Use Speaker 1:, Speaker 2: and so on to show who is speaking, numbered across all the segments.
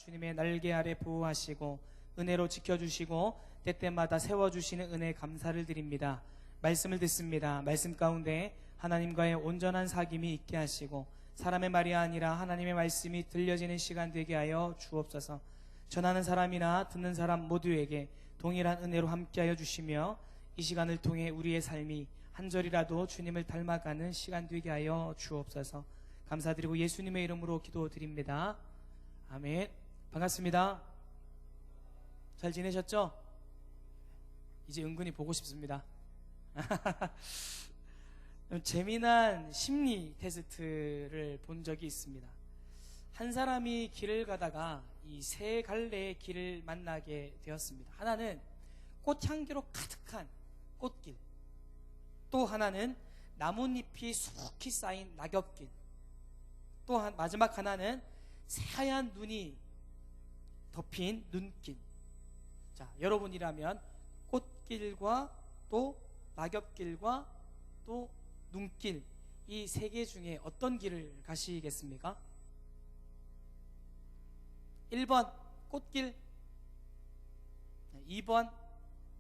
Speaker 1: 주님의 날개 아래 보호하시고 은혜로 지켜주시고 때때마다 세워주시는 은혜에 감사를 드립니다. 말씀을 듣습니다. 말씀 가운데 하나님과의 온전한 사귐이 있게 하시고 사람의 말이 아니라 하나님의 말씀이 들려지는 시간 되게 하여 주옵소서. 전하는 사람이나 듣는 사람 모두에게 동일한 은혜로 함께하여 주시며 이 시간을 통해 우리의 삶이 한 절이라도 주님을 닮아가는 시간 되게 하여 주옵소서. 감사드리고 예수님의 이름으로 기도드립니다. 아멘. 반갑습니다. 잘 지내셨죠? 이제 은근히 보고 싶습니다. 재미난 심리 테스트를 본 적이 있습니다. 한 사람이 길을 가다가 이 세 갈래의 길을 만나게 되었습니다. 하나는 꽃향기로 가득한 꽃길, 또 하나는 나뭇잎이 수북히 쌓인 낙엽길, 또 마지막 하나는 새하얀 눈이 덮인 눈길. 자, 여러분이라면 꽃길과 또 낙엽길과 또 눈길, 이 세 개 중에 어떤 길을 가시겠습니까? 1번 꽃길, 2번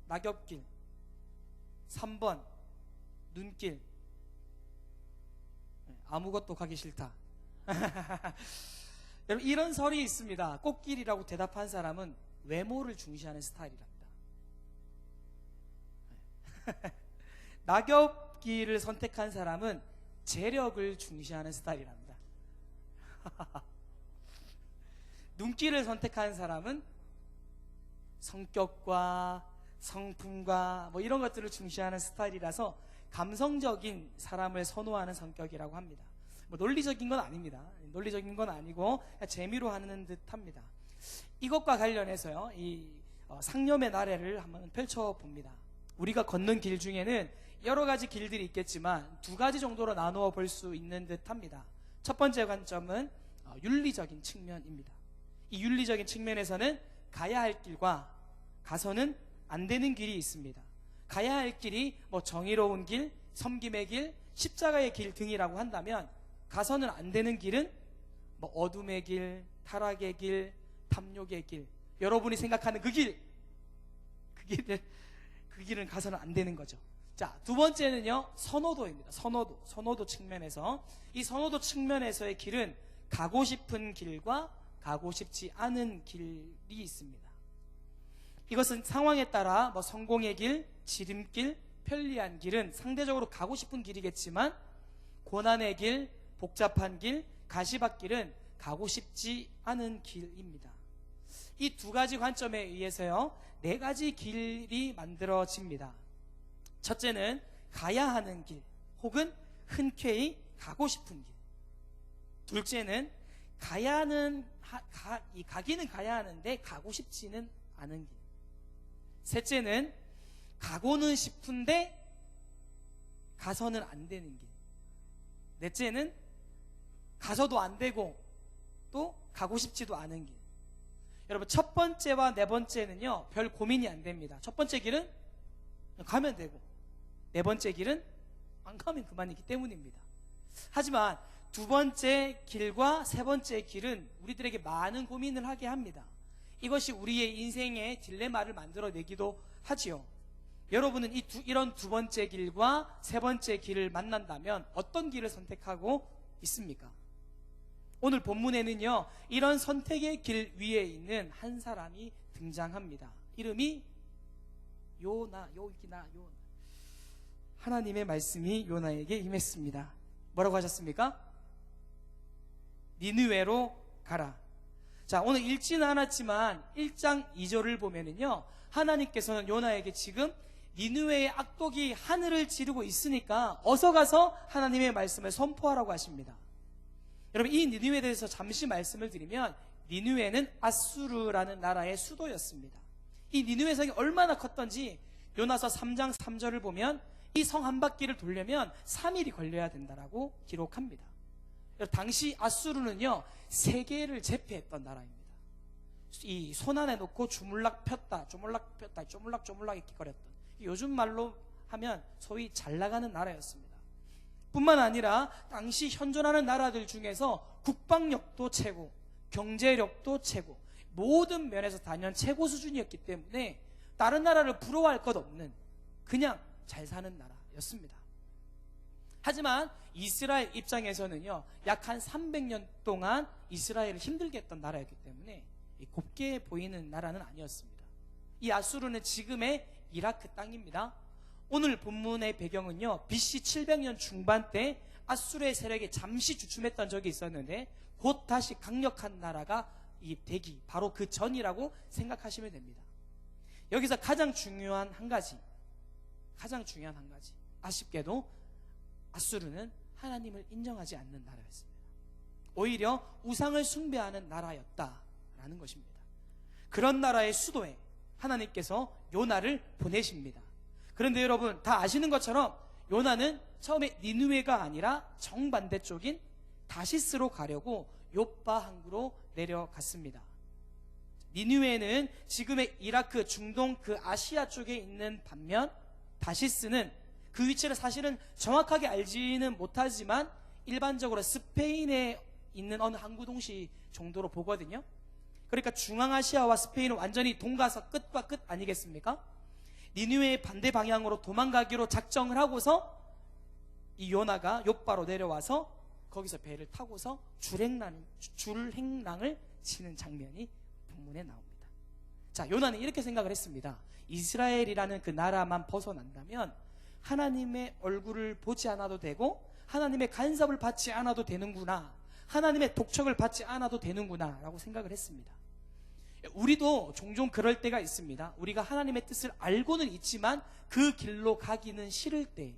Speaker 1: 낙엽길, 3번 눈길. 아무것도 가기 싫다. 여러분, 이런 설이 있습니다. 꽃길이라고 대답한 사람은 외모를 중시하는 스타일이랍니다. 낙엽길을 선택한 사람은 재력을 중시하는 스타일이랍니다. 눈길을 선택한 사람은 성격과 성품과 뭐 이런 것들을 중시하는 스타일이라서 감성적인 사람을 선호하는 성격이라고 합니다. 뭐 논리적인 건 아닙니다. 논리적인 건 아니고 재미로 하는 듯합니다. 이것과 관련해서요, 이 상념의 나래를 한번 펼쳐봅니다. 우리가 걷는 길 중에는 여러 가지 길들이 있겠지만 두 가지 정도로 나누어 볼 수 있는 듯합니다. 첫 번째 관점은 윤리적인 측면입니다. 이 윤리적인 측면에서는 가야 할 길과 가서는 안 되는 길이 있습니다. 가야 할 길이 뭐 정의로운 길, 섬김의 길, 십자가의 길 등이라고 한다면 가서는 안 되는 길은 뭐 어둠의 길, 타락의 길, 탐욕의 길, 여러분이 생각하는 그 길은 가서는 안 되는 거죠. 자, 두 번째는요, 선호도입니다. 선호도 측면에서, 이 선호도 측면에서의 길은 가고 싶은 길과 가고 싶지 않은 길이 있습니다. 이것은 상황에 따라 뭐 성공의 길, 지름길, 편리한 길은 상대적으로 가고 싶은 길이겠지만 고난의 길, 복잡한 길, 가시밭길은 가고 싶지 않은 길입니다. 이 두 가지 관점에 의해서요, 네 가지 길이 만들어집니다. 첫째는 가야 하는 길, 혹은 흔쾌히 가고 싶은 길. 둘째는 가기는 가야 하는데 가고 싶지는 않은 길. 셋째는 가고는 싶은데 가서는 안 되는 길. 넷째는 가서도 안 되고 또 가고 싶지도 않은 길. 여러분, 첫 번째와 네 번째는요, 별 고민이 안 됩니다. 첫 번째 길은 가면 되고, 네 번째 길은 안 가면 그만이기 때문입니다. 하지만 두 번째 길과 세 번째 길은 우리들에게 많은 고민을 하게 합니다. 이것이 우리의 인생의 딜레마를 만들어내기도 하지요. 여러분은 이런 두 번째 길과 세 번째 길을 만난다면 어떤 길을 선택하고 있습니까? 오늘 본문에는요, 이런 선택의 길 위에 있는 한 사람이 등장합니다. 이름이 요나. 하나님의 말씀이 요나에게 임했습니다. 뭐라고 하셨습니까? 니느웨로 가라. 자, 오늘 읽지는 않았지만 1장 2절을 보면은요, 하나님께서는 요나에게 지금 니느웨의 악독이 하늘을 지르고 있으니까 어서 가서 하나님의 말씀을 선포하라고 하십니다. 여러분, 이 니느웨에 대해서 잠시 말씀을 드리면, 니느웨는 아수르라는 나라의 수도였습니다. 이 니느웨 성이 얼마나 컸던지 요나서 3장 3절을 보면 이 성 한 바퀴를 돌려면 3일이 걸려야 된다라고 기록합니다. 당시 아수르는요, 세계를 제패했던 나라입니다. 이 손 안에 놓고 주물락 폈다 이렇게 거렸던, 요즘 말로 하면 소위 잘 나가는 나라였습니다. 뿐만 아니라 당시 현존하는 나라들 중에서 국방력도 최고, 경제력도 최고, 모든 면에서 단연 최고 수준이었기 때문에 다른 나라를 부러워할 것 없는 그냥 잘 사는 나라였습니다. 하지만 이스라엘 입장에서는요, 약 한 300년 동안 이스라엘을 힘들게 했던 나라였기 때문에 곱게 보이는 나라는 아니었습니다. 이 아수르는 지금의 이라크 땅입니다. 오늘 본문의 배경은요, BC 700년 중반 때 아수르의 세력이 잠시 주춤했던 적이 있었는데 곧 다시 강력한 나라가 되기 바로 그 전이라고 생각하시면 됩니다. 여기서 가장 중요한 한 가지, 아쉽게도 아수르는 하나님을 인정하지 않는 나라였습니다. 오히려 우상을 숭배하는 나라였다라는 것입니다. 그런 나라의 수도에 하나님께서 요나를 보내십니다. 그런데 여러분 다 아시는 것처럼 요나는 처음에 니느웨가 아니라 정반대쪽인 다시스로 가려고 요빠 항구로 내려갔습니다. 니느웨는 지금의 이라크, 중동 그 아시아 쪽에 있는 반면 다시스는 그 위치를 사실은 정확하게 알지는 못하지만 일반적으로 스페인에 있는 어느 항구 동시 정도로 보거든요. 그러니까 중앙아시아와 스페인은 완전히 동가서 끝과 끝 아니겠습니까? 니느웨의 반대 방향으로 도망가기로 작정을 하고서 이 요나가 요빠로 내려와서 거기서 배를 타고서 줄행랑을 치는 장면이 본문에 나옵니다. 자, 요나는 이렇게 생각을 했습니다. 이스라엘이라는 그 나라만 벗어난다면 하나님의 얼굴을 보지 않아도 되고 하나님의 간섭을 받지 않아도 되는구나, 하나님의 독촉을 받지 않아도 되는구나 라고 생각을 했습니다. 우리도 종종 그럴 때가 있습니다. 우리가 하나님의 뜻을 알고는 있지만 그 길로 가기는 싫을 때,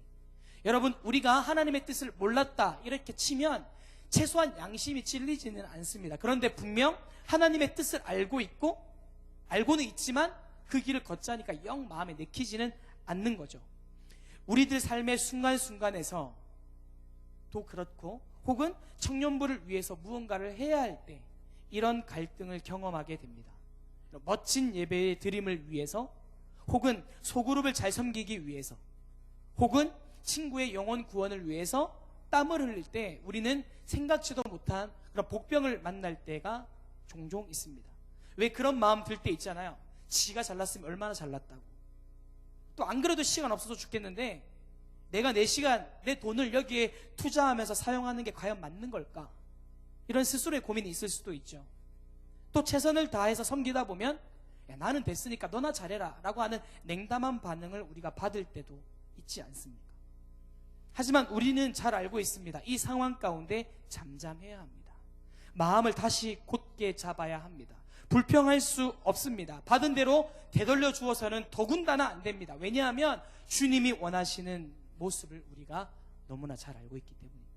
Speaker 1: 여러분 우리가 하나님의 뜻을 몰랐다 이렇게 치면 최소한 양심이 찔리지는 않습니다. 그런데 분명 하나님의 뜻을 알고는 있지만 그 길을 걷자니까 영 마음에 내키지는 않는 거죠. 우리들 삶의 순간순간에서 도 그렇고 혹은 청년부를 위해서 무언가를 해야 할 때 이런 갈등을 경험하게 됩니다. 멋진 예배의 드림을 위해서, 혹은 소그룹을 잘 섬기기 위해서, 혹은 친구의 영혼 구원을 위해서 땀을 흘릴 때 우리는 생각지도 못한 그런 복병을 만날 때가 종종 있습니다. 왜 그런 마음 들 때 있잖아요. 지가 잘났으면 얼마나 잘났다고. 또 안 그래도 시간 없어서 죽겠는데 내가 내 시간, 내 돈을 여기에 투자하면서 사용하는 게 과연 맞는 걸까? 이런 스스로의 고민이 있을 수도 있죠. 또 최선을 다해서 섬기다 보면 야, 나는 됐으니까 너나 잘해라 라고 하는 냉담한 반응을 우리가 받을 때도 있지 않습니까? 하지만 우리는 잘 알고 있습니다. 이 상황 가운데 잠잠해야 합니다. 마음을 다시 곧게 잡아야 합니다. 불평할 수 없습니다. 받은 대로 되돌려 주어서는 더군다나 안 됩니다. 왜냐하면 주님이 원하시는 모습을 우리가 너무나 잘 알고 있기 때문입니다.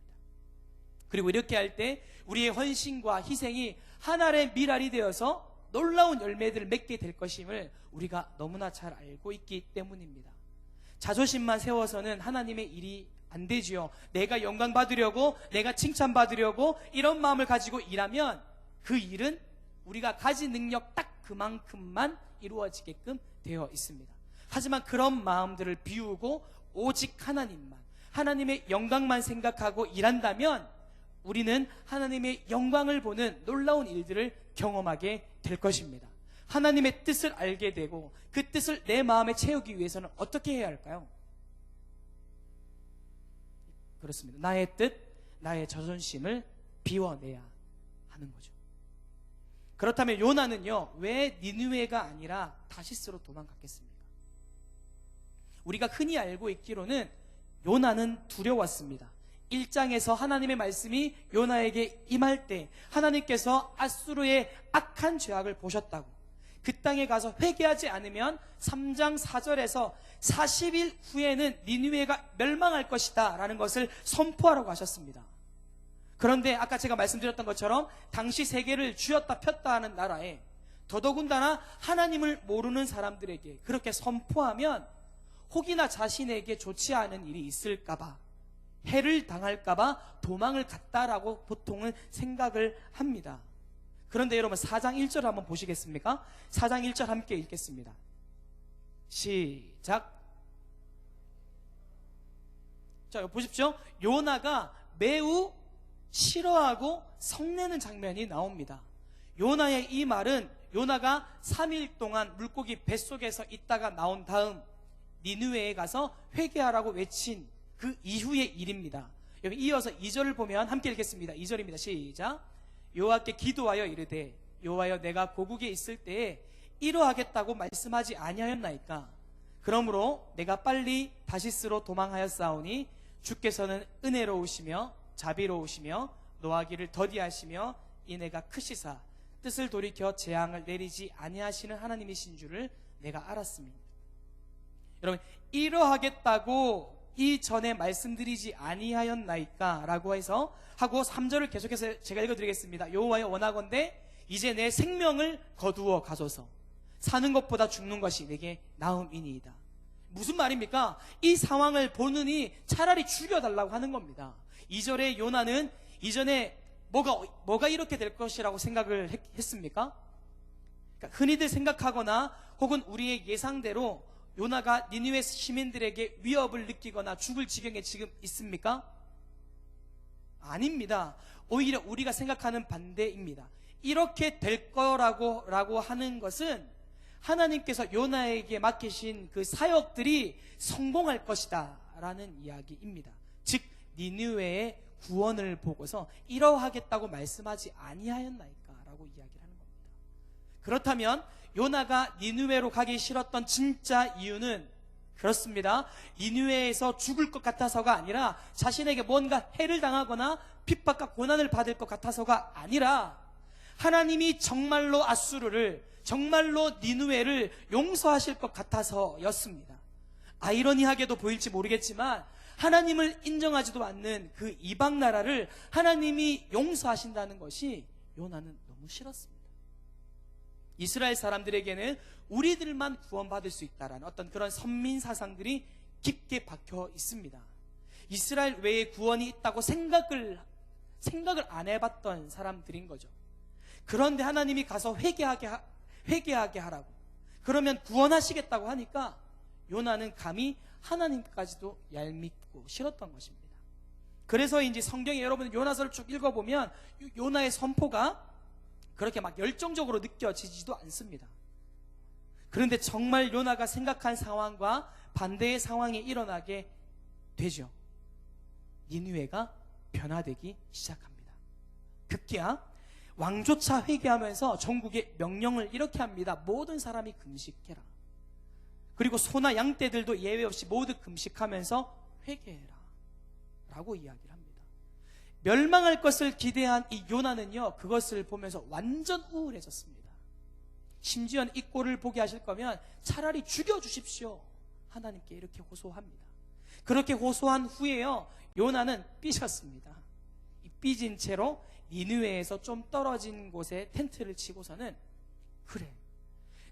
Speaker 1: 그리고 이렇게 할 때 우리의 헌신과 희생이 하늘의 밀알이 되어서 놀라운 열매들을 맺게 될 것임을 우리가 너무나 잘 알고 있기 때문입니다. 자존심만 세워서는 하나님의 일이 안 되지요. 내가 영광 받으려고, 내가 칭찬 받으려고 이런 마음을 가지고 일하면 그 일은 우리가 가진 능력 딱 그만큼만 이루어지게끔 되어 있습니다. 하지만 그런 마음들을 비우고 오직 하나님만, 하나님의 영광만 생각하고 일한다면 우리는 하나님의 영광을 보는 놀라운 일들을 경험하게 될 것입니다. 하나님의 뜻을 알게 되고 그 뜻을 내 마음에 채우기 위해서는 어떻게 해야 할까요? 그렇습니다. 나의 뜻, 나의 자존심을 비워내야 하는 거죠. 그렇다면 요나는요, 왜 니느웨가 아니라 다시스로 도망갔겠습니까? 우리가 흔히 알고 있기로는 요나는 두려웠습니다. 1장에서 하나님의 말씀이 요나에게 임할 때 하나님께서 아수르의 악한 죄악을 보셨다고, 그 땅에 가서 회개하지 않으면 3장 4절에서 40일 후에는 니느웨가 멸망할 것이다 라는 것을 선포하라고 하셨습니다. 그런데 아까 제가 말씀드렸던 것처럼 당시 세계를 쥐었다 폈다 하는 나라에 더더군다나 하나님을 모르는 사람들에게 그렇게 선포하면 혹이나 자신에게 좋지 않은 일이 있을까봐, 해를 당할까봐 도망을 갔다라고 보통은 생각을 합니다. 그런데 여러분 4장 1절 한번 보시겠습니까? 4장 1절 함께 읽겠습니다. 시작. 자, 보십시오. 요나가 매우 싫어하고 성내는 장면이 나옵니다. 요나의 이 말은 요나가 3일 동안 물고기 뱃속에서 있다가 나온 다음 니느웨에 가서 회개하라고 외친 그 이후의 일입니다. 여기 이어서 2절을 보면 함께 읽겠습니다. 2절입니다. 시작. 여호와께 기도하여 이르되 여호와여 내가 고국에 있을 때에 이러하겠다고 말씀하지 아니하였나이까. 그러므로 내가 빨리 다시스로 도망하였사오니 주께서는 은혜로우시며 자비로우시며 노하기를 더디하시며 인애가 크시사 뜻을 돌이켜 재앙을 내리지 아니하시는 하나님이신 줄을 내가 알았습니다. 여러분, 이러하겠다고 이전에 말씀드리지 아니하였나이까 라고 해서 하고 3절을 계속해서 제가 읽어드리겠습니다. 여호와여 원하건대 이제 내 생명을 거두어 가소서. 사는 것보다 죽는 것이 내게 나음이니이다. 무슨 말입니까? 이 상황을 보느니 차라리 죽여달라고 하는 겁니다. 2절에 요나는 이전에 뭐가 이렇게 될 것이라고 생각을 했습니까? 그러니까 흔히들 생각하거나 혹은 우리의 예상대로 요나가 니느웨 시민들에게 위협을 느끼거나 죽을 지경에 지금 있습니까? 아닙니다. 오히려 우리가 생각하는 반대입니다. 이렇게 될 거라고 하는 것은 하나님께서 요나에게 맡기신 그 사역들이 성공할 것이다 라는 이야기입니다. 즉 니느웨의 구원을 보고서 이러하겠다고 말씀하지 아니하였나이까 라고 이야기를 하는 겁니다. 그렇다면 요나가 니느웨로 가기 싫었던 진짜 이유는 그렇습니다. 니느웨에서 죽을 것 같아서가 아니라 자신에게 뭔가 해를 당하거나 핍박과 고난을 받을 것 같아서가 아니라 하나님이 정말로 아수르를, 정말로 니느웨를 용서하실 것 같아서였습니다. 아이러니하게도 보일지 모르겠지만 하나님을 인정하지도 않는 그 이방 나라를 하나님이 용서하신다는 것이 요나는 너무 싫었습니다. 이스라엘 사람들에게는 우리들만 구원받을 수 있다라는 어떤 그런 선민 사상들이 깊게 박혀 있습니다. 이스라엘 외에 구원이 있다고 생각을 안 해봤던 사람들인 거죠. 그런데 하나님이 가서 회개하게 하라고, 그러면 구원하시겠다고 하니까 요나는 감히 하나님까지도 얄밉고 싫었던 것입니다. 그래서인지 성경에 여러분 요나서를 쭉 읽어보면 요나의 선포가 그렇게 막 열정적으로 느껴지지도 않습니다. 그런데 정말 요나가 생각한 상황과 반대의 상황이 일어나게 되죠. 니느웨가 변화되기 시작합니다. 급기야 왕조차 회개하면서 전국에 명령을 이렇게 합니다. 모든 사람이 금식해라. 그리고 소나 양떼들도 예외 없이 모두 금식하면서 회개해라 라고 이야기를 합니다. 멸망할 것을 기대한 이 요나는요, 그것을 보면서 완전 우울해졌습니다. 심지어는 이 꼴을 보게 하실 거면 차라리 죽여주십시오 하나님께 이렇게 호소합니다. 그렇게 호소한 후에요, 요나는 삐졌습니다. 이 삐진 채로 니느웨에서 좀 떨어진 곳에 텐트를 치고서는, 그래,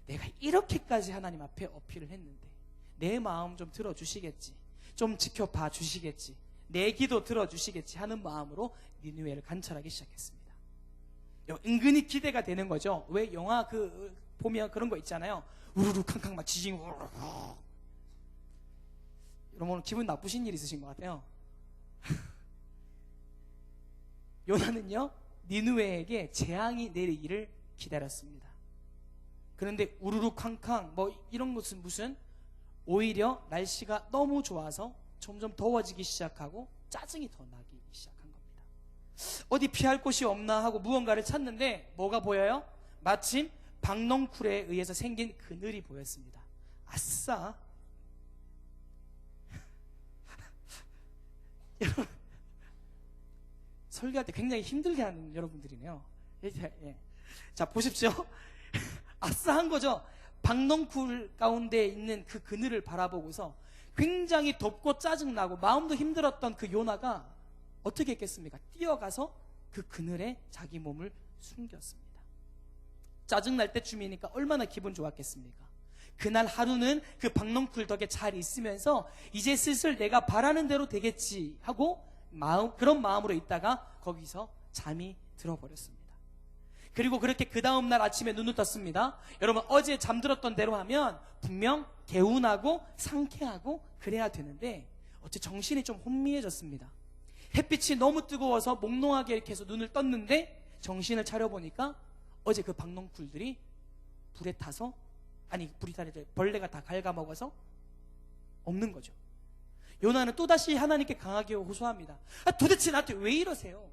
Speaker 1: 내가 이렇게까지 하나님 앞에 어필을 했는데 내 마음 좀 들어주시겠지, 좀 지켜봐 주시겠지, 내 기도 들어주시겠지 하는 마음으로 니느웨를 관찰하기 시작했습니다. 은근히 기대가 되는 거죠. 왜 영화 보면 그런 거 있잖아요. 우르르 캉캉 막 지진, 여러분 기분 나쁘신 일 있으신 것 같아요. 요나는요, 니느웨에게 재앙이 내리기를 기다렸습니다. 그런데 우르르 캉캉 이런 것은 무슨, 오히려 날씨가 너무 좋아서 점점 더워지기 시작하고 짜증이 더 나기 시작한 겁니다. 어디 피할 곳이 없나 하고 무언가를 찾는데 뭐가 보여요? 마침 박넝쿨에 의해서 생긴 그늘이 보였습니다. 아싸! 설교할 때 굉장히 힘들게 하는 여러분들이네요. 예. 자, 보십시오. 아싸 한 거죠. 박넝쿨 가운데 있는 그 그늘을 바라보고서 굉장히 덥고 짜증나고 마음도 힘들었던 그 요나가 어떻게 했겠습니까? 뛰어가서 그 그늘에 자기 몸을 숨겼습니다. 짜증날 때쯤이니까 얼마나 기분 좋았겠습니까? 그날 하루는 그 박넝쿨 덕에 잘 있으면서 이제 슬슬 내가 바라는 대로 되겠지 하고 그런 마음으로 있다가 거기서 잠이 들어버렸습니다. 그리고 그렇게 그 다음날 아침에 눈을 떴습니다. 여러분, 어제 잠들었던 대로 하면 분명 개운하고 상쾌하고 그래야 되는데 어째 정신이 좀 혼미해졌습니다. 햇빛이 너무 뜨거워서 몽롱하게 이렇게 해서 눈을 떴는데 정신을 차려보니까 어제 그 박넝쿨들이 불에 타서, 아니 불이 타서 벌레가 다 갉아먹어서 없는 거죠. 요나는 또다시 하나님께 강하게 호소합니다. 도대체 나한테 왜 이러세요?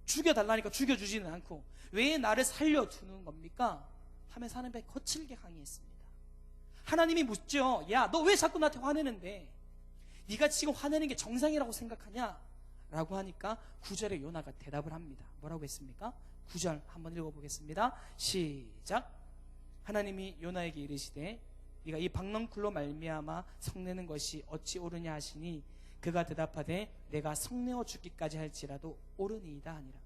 Speaker 1: 죽여달라니까 죽여주지는 않고 왜 나를 살려두는 겁니까? 하면서 하나님께 거칠게 항의했습니다. 하나님이 묻죠. 야, 너 왜 자꾸 나한테 화내는데? 네가 지금 화내는 게 정상이라고 생각하냐? 라고 하니까 9절에 요나가 대답을 합니다. 뭐라고 했습니까? 9절 한번 읽어보겠습니다. 시작. 하나님이 요나에게 이르시되 네가 이 박넝쿨로 말미암아 성내는 것이 어찌 옳으냐 하시니 그가 대답하되 내가 성내어 죽기까지 할지라도 옳으니이다 하니라.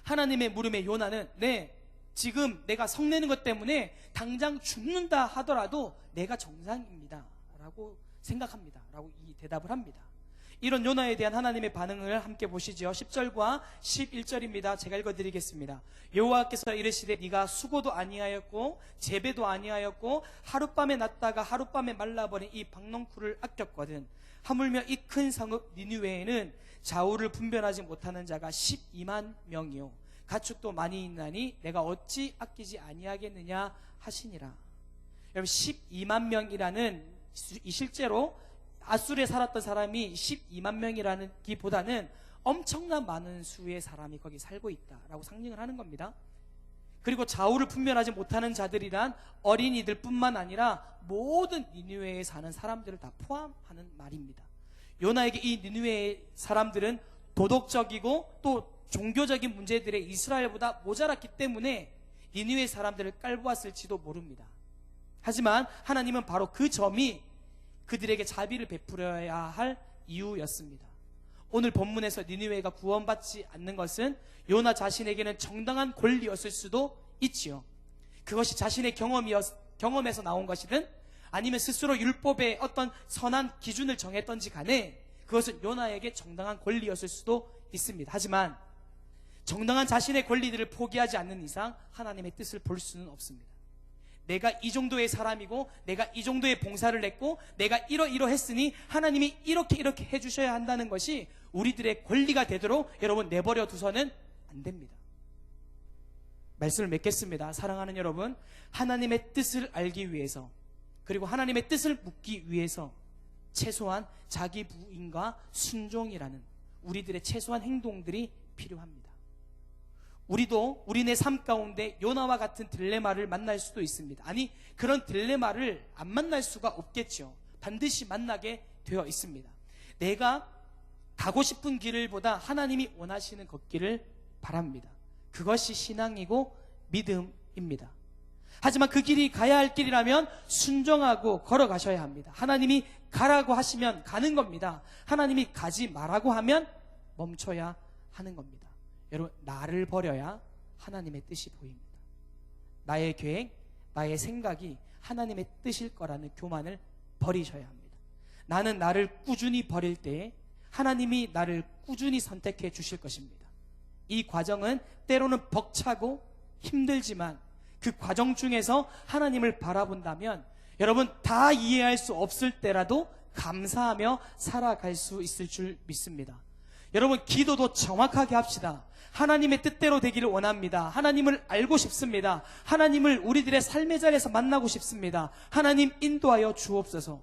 Speaker 1: 하나님의 물음에 요나는 네, 지금 내가 성내는 것 때문에 당장 죽는다 하더라도 내가 정상입니다 라고 생각합니다 라고 이 대답을 합니다. 이런 요나에 대한 하나님의 반응을 함께 보시죠. 10절과 11절입니다. 제가 읽어드리겠습니다. 여호와께서 이르시되 네가 수고도 아니하였고 재배도 아니하였고 하룻밤에 났다가 하룻밤에 말라버린 이 박넝쿨을 아꼈거든. 하물며 이 큰 성읍 니느웨에는 좌우를 분별하지 못하는 자가 12만 명이요 가축도 많이 있나니 내가 어찌 아끼지 아니하겠느냐 하시니라. 여러분 12만 명이라는 이 실제로 아수르에 살았던 사람이 12만 명이라는 기보다는 엄청난 많은 수의 사람이 거기 살고 있다라고 상징을 하는 겁니다. 그리고 좌우를 분별하지 못하는 자들이란 어린이들 뿐만 아니라 모든 니느웨에 사는 사람들을 다 포함하는 말입니다. 요나에게 이 니느웨의 사람들은 도덕적이고 또 종교적인 문제들에 이스라엘보다 모자랐기 때문에 니느웨 사람들을 깔보았을지도 모릅니다. 하지만 하나님은 바로 그 점이 그들에게 자비를 베풀어야 할 이유였습니다. 오늘 본문에서 니느웨가 구원받지 않는 것은 요나 자신에게는 정당한 권리였을 수도 있지요. 그것이 자신의 경험에서 나온 것이든 아니면 스스로 율법의 어떤 선한 기준을 정했던지 간에 그것은 요나에게 정당한 권리였을 수도 있습니다. 하지만 정당한 자신의 권리들을 포기하지 않는 이상 하나님의 뜻을 볼 수는 없습니다. 내가 이 정도의 사람이고 내가 이 정도의 봉사를 했고 내가 이러했으니 하나님이 이렇게 해주셔야 한다는 것이 우리들의 권리가 되도록 여러분 내버려 두서는 안 됩니다. 말씀을 맺겠습니다. 사랑하는 여러분, 하나님의 뜻을 알기 위해서 그리고 하나님의 뜻을 묻기 위해서 최소한 자기 부인과 순종이라는 우리들의 최소한 행동들이 필요합니다. 우리도 우리네 삶 가운데 요나와 같은 딜레마를 만날 수도 있습니다. 아니, 그런 딜레마를 안 만날 수가 없겠죠. 반드시 만나게 되어 있습니다. 내가 가고 싶은 길을 보다 하나님이 원하시는 걷기를 바랍니다. 그것이 신앙이고 믿음입니다. 하지만 그 길이 가야 할 길이라면 순종하고 걸어가셔야 합니다. 하나님이 가라고 하시면 가는 겁니다. 하나님이 가지 말라고 하면 멈춰야 하는 겁니다. 여러분, 나를 버려야 하나님의 뜻이 보입니다. 나의 계획, 나의 생각이 하나님의 뜻일 거라는 교만을 버리셔야 합니다. 나는 나를 꾸준히 버릴 때에 하나님이 나를 꾸준히 선택해 주실 것입니다. 이 과정은 때로는 벅차고 힘들지만 그 과정 중에서 하나님을 바라본다면 여러분 다 이해할 수 없을 때라도 감사하며 살아갈 수 있을 줄 믿습니다. 여러분, 기도도 정확하게 합시다. 하나님의 뜻대로 되기를 원합니다. 하나님을 알고 싶습니다. 하나님을 우리들의 삶의 자리에서 만나고 싶습니다. 하나님 인도하여 주옵소서.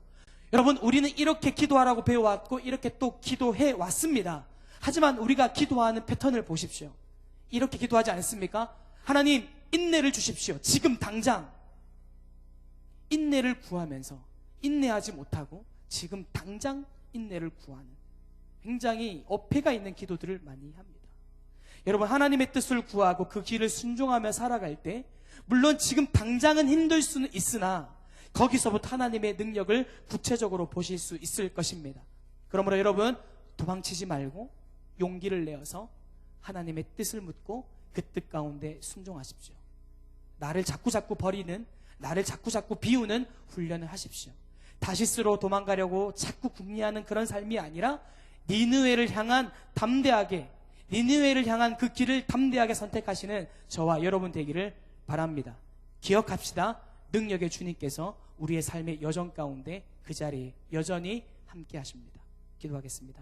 Speaker 1: 여러분, 우리는 이렇게 기도하라고 배워왔고 이렇게 또 기도해 왔습니다. 하지만 우리가 기도하는 패턴을 보십시오. 이렇게 기도하지 않습니까? 하나님 인내를 주십시오. 지금 당장. 인내를 구하면서 인내하지 못하고 지금 당장 인내를 구하는 굉장히 어폐가 있는 기도들을 많이 합니다. 여러분, 하나님의 뜻을 구하고 그 길을 순종하며 살아갈 때 물론 지금 당장은 힘들 수는 있으나 거기서부터 하나님의 능력을 구체적으로 보실 수 있을 것입니다. 그러므로 여러분, 도망치지 말고 용기를 내어서 하나님의 뜻을 묻고 그 뜻 가운데 순종하십시오. 나를 자꾸자꾸 버리는, 나를 자꾸자꾸 비우는 훈련을 하십시오. 다시스로 도망가려고 자꾸 궁리하는 그런 삶이 아니라 니느웨를 향한 담대하게, 니느웨를 향한 그 길을 담대하게 선택하시는 저와 여러분 되기를 바랍니다. 기억합시다. 능력의 주님께서 우리의 삶의 여정 가운데 그 자리에 여전히 함께 하십니다. 기도하겠습니다.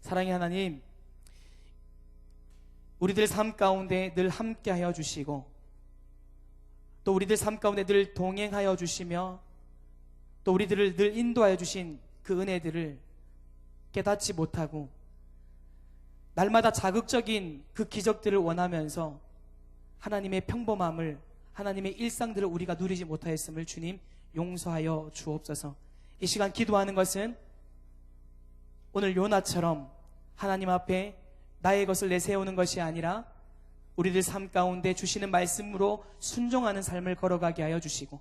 Speaker 1: 사랑의 하나님, 우리들 삶 가운데 늘 함께하여 주시고 또 우리들 삶 가운데 늘 동행하여 주시며 또 우리들을 늘 인도하여 주신 그 은혜들을 깨닫지 못하고 날마다 자극적인 그 기적들을 원하면서 하나님의 평범함을, 하나님의 일상들을 우리가 누리지 못하였음을 주님 용서하여 주옵소서. 이 시간 기도하는 것은 오늘 요나처럼 하나님 앞에 나의 것을 내세우는 것이 아니라 우리들 삶 가운데 주시는 말씀으로 순종하는 삶을 걸어가게 하여 주시고